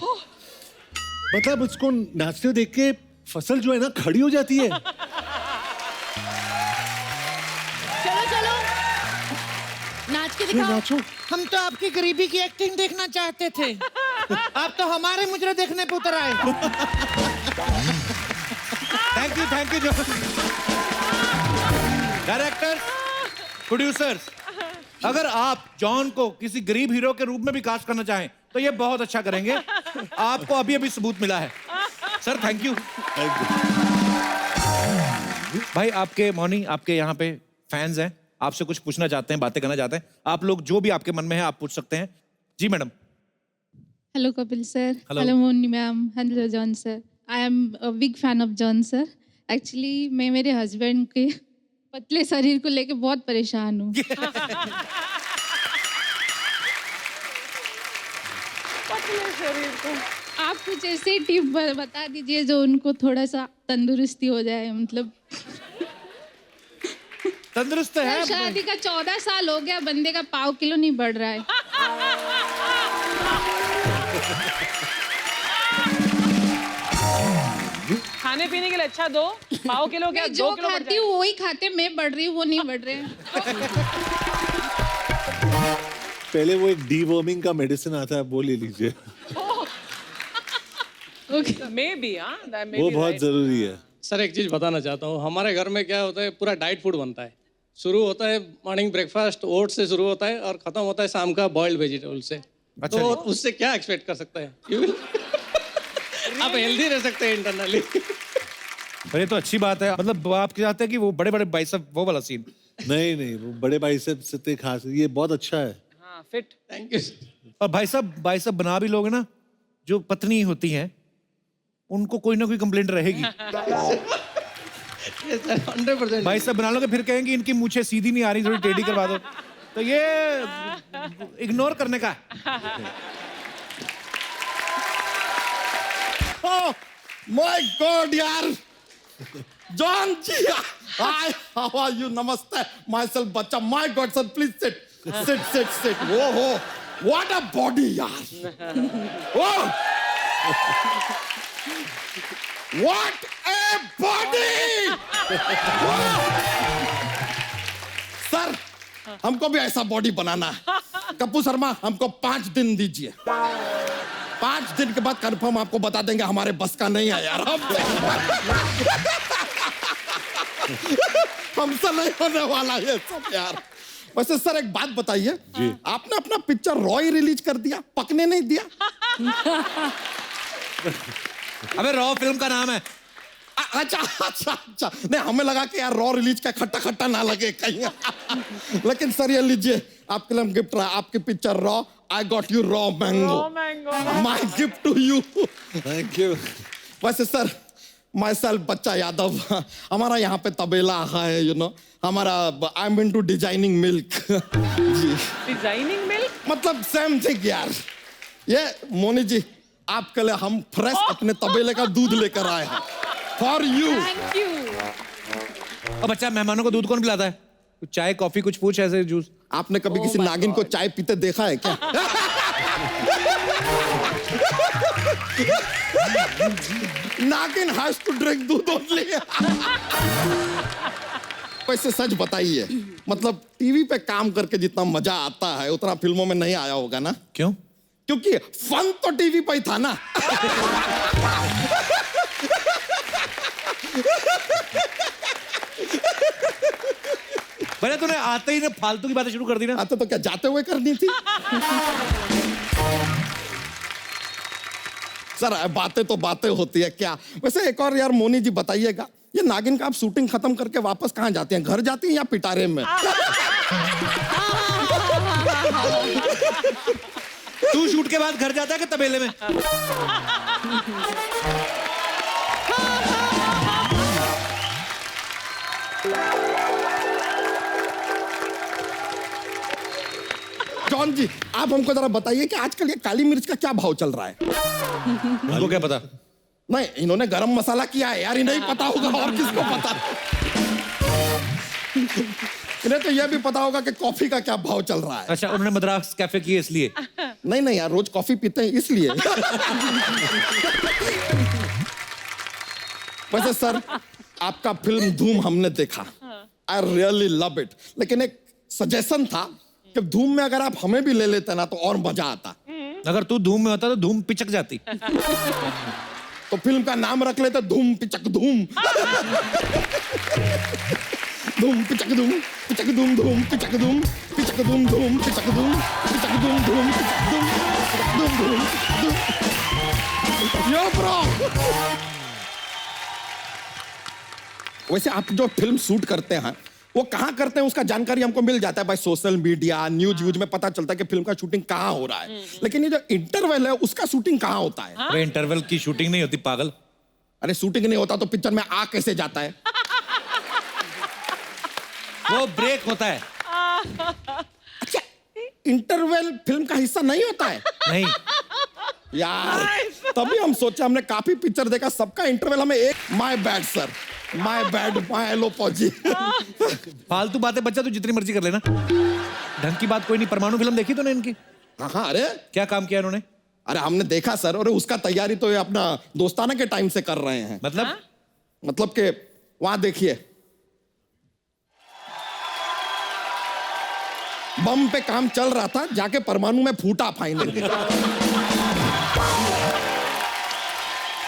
मतलब उसको नाचते हुए देख के फसल जो है ना खड़ी हो जाती है। चलो नाच के दिखाओ। नाचो। हम तो आपकी गरीबी की एक्टिंग देखना चाहते थे, आप तो हमारे मुजरे देखने पे उतर आए। थैंक यू डायरेक्टर, प्रोड्यूसर्स, अगर आप जॉन को किसी गरीब हीरो के रूप में भी कास्ट करना चाहें तो ये बहुत अच्छा करेंगे। आपको अभी सबूत मिला है सर। थैंक यू भाई। आपके मौनी, आपके यहाँ पे फैंस हैं, आपसे कुछ पूछना चाहते हैं, बातें करना चाहते हैं। आप लोग जो भी आपके मन में है आप पूछ सकते हैं। जी madam. Hello Kapil sir, Hello. Hello Moni ma'am, hello John sir. I am a big fan of John sir. Actually मैं मेरे हस्बैंड के पतले शरीर को लेके बहुत परेशान हूँ। पतले शरीर को आप कुछ ऐसे टिप बता दीजिए जो उनको थोड़ा सा तंदुरुस्ती हो जाए। मतलब तंदुरुस्त है। शादी का 14 साल हो गया, बंदे का पाव किलो नहीं बढ़ रहा है। खाने पीने के लिए अच्छा दो, पाव किलो क्या, मैं 2 जो किलो बढ़ खाती हूँ वही खाते, मैं बढ़ रही हूँ वो नहीं बढ़ रहे। पहले वो एक डीवर्मिंग का मेडिसिन आता है वो ले लीजिए। मे बी वो बहुत जरूरी है। सर एक चीज बताना चाहता हूँ, हमारे घर में क्या होता है, पूरा डाइट फूड बनता है। शुरू होता है मॉर्निंग ब्रेकफास्ट ओट्स से शुरू होता है और खत्म होता है शाम का बॉइल्ड वेजिटेबल से। अच्छा तो उससे क्या एक्सपेक्ट कर सकते हैं? आप हेल्दी रह सकते हैं इंटरनली। अरे तो अच्छी बात है। मतलब आप चाहते हैं कि वो बड़े बड़े बाइसेप वो वाला सीन? नहीं वो बड़े बाइसेप्स इतने खास, ये बहुत अच्छा है। हाँ फिट। Thank you. और बाइसेप बना भी लोगे ना, जो पत्नी होती हैं उनको कोई ना कोई कंप्लेंट रहेगी। 100%। बाइसेप बना लोगे फिर कहेंगे इनकी मूछें सीधी नहीं आ रही, थोड़ी टेढ़ी करवा दो। तो ये इग्नोर करने का। Oh my God, यार! John ji, hi, how are you? Namaste, myself बच्चा. My God, sir, please sit. Oh, what a body, यार! Oh, what a body! Sir, हमको भी ऐसा बॉडी बनाना है। कपूर शर्मा, हमको 5 दिन दीजिए। 5 दिन के बाद कंफर्म आपको बता देंगे, हमारे बस का नहीं है यार। हमसे नहीं होने वाला ये सब यार। वैसे सर एक बात बताइए जी, आपने अपना पिक्चर रॉय रिलीज कर दिया, पकने नहीं दिया? अबे रॉ फिल्म का नाम है। अच्छा अच्छा अच्छा, नहीं हमें लगा कि यार रॉ रिलीज का खट्टा खट्टा ना लगे कहीं। लेकिन सर ये लीजिए, आपके लिए हम गिफ्ट रहा, आपकी picture raw, I got you raw mango, my gift to you. Thank you. वैसे सर माई सेल्फ बच्चा यादव, हमारा यहाँ पे तबेला है, यू नो, हमारा I am into designing milk. जी डिजाइनिंग मिल्क मतलब सेम थिंग यार। ये मोनी जी आपके लिए हम फ्रेश अपने तबेले का दूध लेकर आए हैं फॉर यू। Thank you. अब बच्चा मेहमानों को दूध कौन पिलाता है? कुछ चाय कॉफी कुछ पूछ, ऐसे जूस। आपने कभी किसी नागिन को चाय पीते देखा है क्या? नागिन हैज टू ड्रिंक दूध ओनली। वैसे सच बताइए, मतलब टीवी पे काम करके जितना मजा आता है उतना फिल्मों में नहीं आया होगा ना? क्यों? क्योंकि फन तो टीवी पे ही था ना। भले तूने आते ही ना फालतू की बातें शुरू कर दी ना। आते तो क्या जाते हुए करनी थी? सर बातें तो बातें होती है क्या। वैसे एक और यार मोनी जी बताइएगा, ये नागिन का आप शूटिंग खत्म करके वापस कहाँ जाते हैं? घर जाती हैं या पिटारे में? तू शूट के बाद घर जाता है कि तबेले में? जॉन जी आप हमको जरा बताइए कि आजकल ये काली मिर्च का क्या भाव चल रहा है? उनको क्या पता? नहीं इन्होंने गरम मसाला किया है यार, इन्हें ही पता होगा और किसको पता। इन्हें तो यह भी पता होगा कि कॉफी का क्या भाव चल रहा है। अच्छा उन्होंने मद्रास कैफे किए इसलिए? नहीं नहीं यार, रोज कॉफी पीते हैं इसलिए। वैसे सर आपका फिल्म धूम हमने देखा, आई रियली लव इट, लेकिन एक सजेशन था कि धूम में अगर आप हमें भी ले लेते ना तो और मजा आता। अगर तू धूम में होता तो धूम पिचक जाती। तो फिल्म का नाम रख लेते धूम पिचक धूम। धूम पिचक धूम, पिचक धूम धूम पिचक धूम, पिचक धूम धूम पिचक धूम, पिचक धूम धूम पिचक धूम, पिचक धूम धूम धूम। यो ब्रो। वैसे आप जो फिल्म शूट करते हैं वो कहाँ करते हैं उसका जानकारी हमको मिल जाता है भाई, सोशल मीडिया न्यूज व्यूज में पता चलता है कि फिल्म का शूटिंग कहाँ हो रहा है, लेकिन ये जो इंटरवल है उसका शूटिंग कहाँ होता है? अरे इंटरवल की शूटिंग नहीं होती पागल। अरे शूटिंग नहीं होता तो पिक्चर में आ कैसे जाता है? वो ब्रेक होता है। अच्छा इंटरवल फिल्म का हिस्सा नहीं होता है? नहीं यार तभी हम सोचे, हमने काफी पिक्चर देखा सबका इंटरवल हमें एक। My bad sir, my bad, my एलोपॉजी। फालतू बातें बच्चा तू जितनी मर्जी कर लेना, ढंग की बात कोई नहीं। परमाणु फिल्म देखी तूने इनकी? हाँ अरे क्या काम किया इन्होंने? अरे हमने देखा सर, और उसका तैयारी तो ये अपना दोस्ताना के टाइम से कर रहे हैं। मतलब कि वहां देखिए बम पे काम चल रहा था, जाके परमाणु में फूटा फाइनली।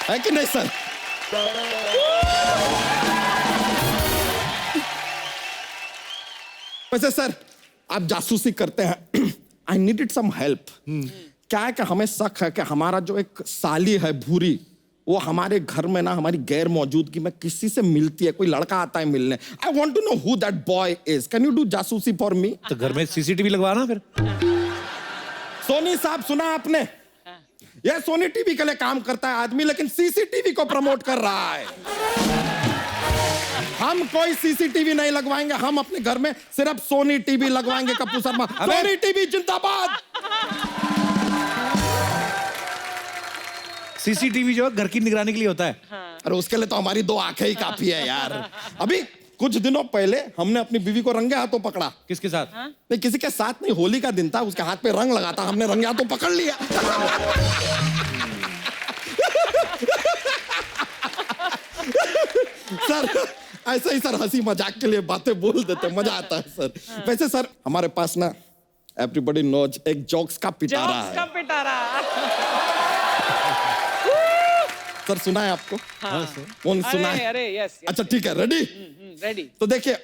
है कि नहीं सर? वैसे सर आप जासूसी करते हैं, आई नीडेड सम हेल्प। क्या है कि हमें शक है कि हमारा जो एक साली है भूरी, वो हमारे घर में ना हमारी गैर मौजूदगी में किसी से मिलती है, कोई लड़का आता है मिलने। I want to know who that boy is, can you do जासूसी फॉर मी? तो घर में सीसीटीवी लगवा ना फिर। सोनी साहब सुना आपने? यह सोनी टीवी के लिए काम करता है आदमी, लेकिन सीसीटीवी को प्रमोट कर रहा है। हम कोई सीसीटीवी नहीं लगवाएंगे, हम अपने घर में सिर्फ सोनी टीवी लगवाएंगे। कपूर शर्मा, सोनी टीवी जिंदाबाद। सीसीटीवी जो है घर की निगरानी के लिए होता है। अरे उसके लिए तो हमारी दो आंखें ही काफी है यार। अभी कुछ दिनों पहले हमने अपनी बीवी को रंगे हाथों पकड़ा। किसके साथ? नहीं किसी के साथ नहीं, होली का दिन था, उसके हाथ पे रंग लगा था, हमने रंगे हाथों पकड़ लिया। सर ऐसे ही सर हंसी मजाक के लिए बातें बोल देते, मजा आता है सर। वैसे सर हमारे पास ना एवरीबॉडी नोज एक जोक्स का पिटारा है। सर सुना है आपको? हाँ कौन सुना है? अरे यस। अच्छा ठीक है, रेडी? रेडी। तो देखिए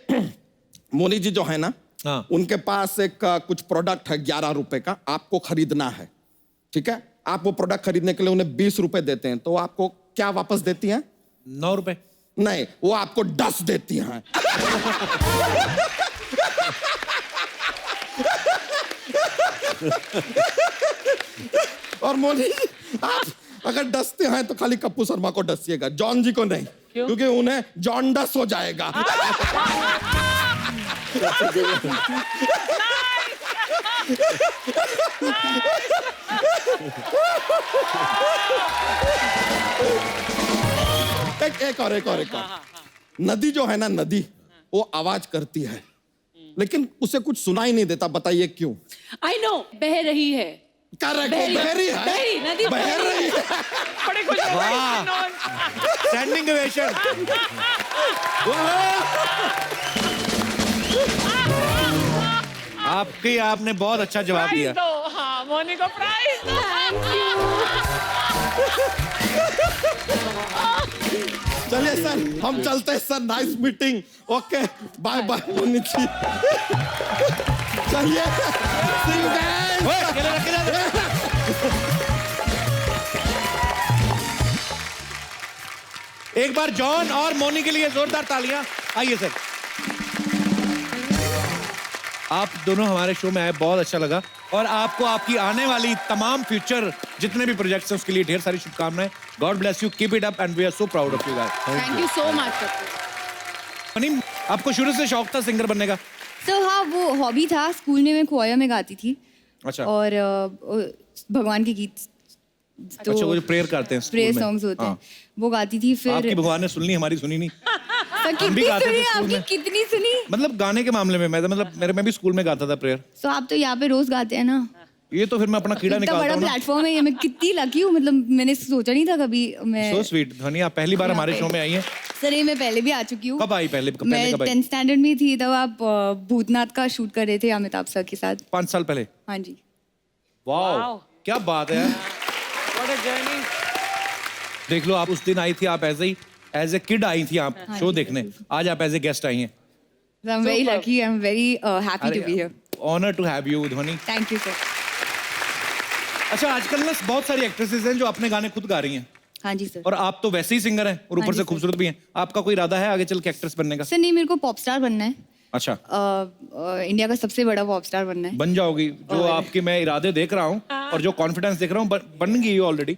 मोनी जी जो है ना, हाँ। उनके पास एक कुछ प्रोडक्ट है 11 रुपए का, आपको खरीदना है, ठीक है? आप वो प्रोडक्ट खरीदने के लिए उन्हें 20 रुपए देते हैं, तो आपको क्या वापस देती हैं? 9 रुपए। नहीं, वो आपको 10 देती हैं। और मोदी, आप अगर डसते हैं तो खाली कप्पू शर्मा को डसिएगा, जॉन जी को नहीं, क्योंकि उन्हें जॉन्डस हो जाएगा। एक और। नदी जो है ना, नदी वो आवाज करती है, लेकिन उसे कुछ सुनाई नहीं देता। बताइए क्यों? आई नो, बह रही है। करेक्ट, बहरी है, बहरी, नदी बह रही है। बड़े खुश हो गए। Standing ovation. आपने बहुत अच्छा जवाब दिया। प्राइज दो, हाँ, मोनी को प्राइज दो। चलिए सर, हम चलते हैं sir, nice meeting, okay, bye bye Moni ji. चलिए, see you guys। एक बार जॉन और मोनी के लिए जोरदार तालियां। आइए सर। आप दोनों हमारे शो में आए, बहुत अच्छा लगा, और आपको आपकी आने वाली तमाम फ्यूचर जितने भी प्रोजेक्ट्स हैं उसके लिए ढेर सारी शुभकामनाएं। God bless you, keep it up, and we are so proud of you guys. Thank you so much. मनी, आपको शुरू से शौक था सिंगर बनने का? सर हाँ, वो हॉबी था। स्कूल में मैं खोया में गाती थी। अच्छा। और भगवान के गीत, अच्छा, वो जो प्रेयर करते हैं, प्रेयर सॉन्ग्स होते हैं, वो गाती थी। फिर आपकी भगवान ने सुननी, हमारी सुनी नहीं। सर, हम भी कितनी गाते थे सुनी स्कूल आपकी, में। कितनी सुनी? मतलब गाने के मामले में मैं भी स्कूल में गाता था प्रेयर। तो आप तो यहाँ पे रोज गाते हैं ना। ये तो फिर मैं अपना कीड़ा इतना निकालता बड़ा हूँ ना। प्लेटफॉर्म है ये, मैं कितनी लकी हूँ। मतलब मैंने सोचा नहीं था कभी मैं। सो स्वीट ध्वनि, आप पहली बार हमारे शो में आई हैं। सर ये मैं पहले भी आ चुकी हूँ। कब आई? पहले मैं कब आई? 10th स्टैंडर्ड में थी, तब आप भूतनाथ का शूट कर रहे थे अमिताभ सर के साथ। 5 साल पहले। हाँ जी। वाह, क्या बात है। What a journey. देख लो, आप उस दिन आई थी, आप एज ए किड आई थी आप शो देखने, आज आप एज ए गेस्ट आई हैं। I'm very lucky. I'm very happy to be here. Honour to have you Dhwani. Thank you sir. अच्छा, आजकल ना बहुत सारी एक्ट्रेसेस हैं जो अपने गाने खुद गा रही हैं, हाँ जी सर। और आप तो वैसे ही सिंगर हैं और ऊपर हाँ से जी, सर। खूबसूरत भी हैं। आपका कोई इरादा है आगे चल के एक्ट्रेस बनने का? सर नहीं, मेरे को पॉप स्टार बनना है। अच्छा, इंडिया का सबसे बड़ा पॉप स्टार बनना है। बन जाओगी। जो आपके मैं इरादे देख रहा हूँ और जो कॉन्फिडेंस देख रहा हूँ, बन गई ऑलरेडी।